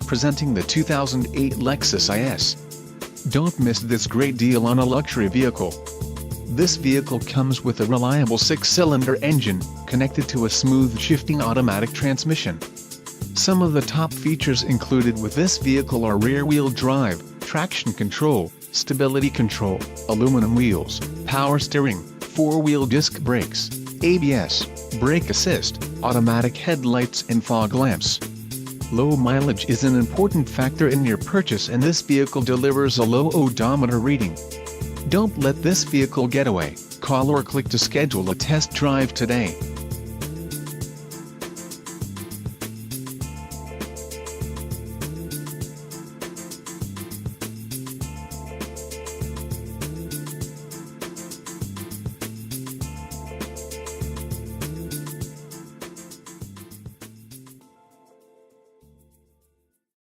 presenting the 2008 Lexus IS. Don't miss this great deal on a luxury vehicle. This vehicle comes with a reliable 6-cylinder engine, connected to a smooth shifting automatic transmission. Some of the top features included with this vehicle are rear-wheel drive, traction control, stability control, aluminum wheels, power steering, 4-wheel disc brakes, ABS, brake assist, automatic headlights and fog lamps. Low mileage is an important factor in your purchase, and this vehicle delivers a low odometer reading. Don't let this vehicle get away. Call or click to schedule a test drive today.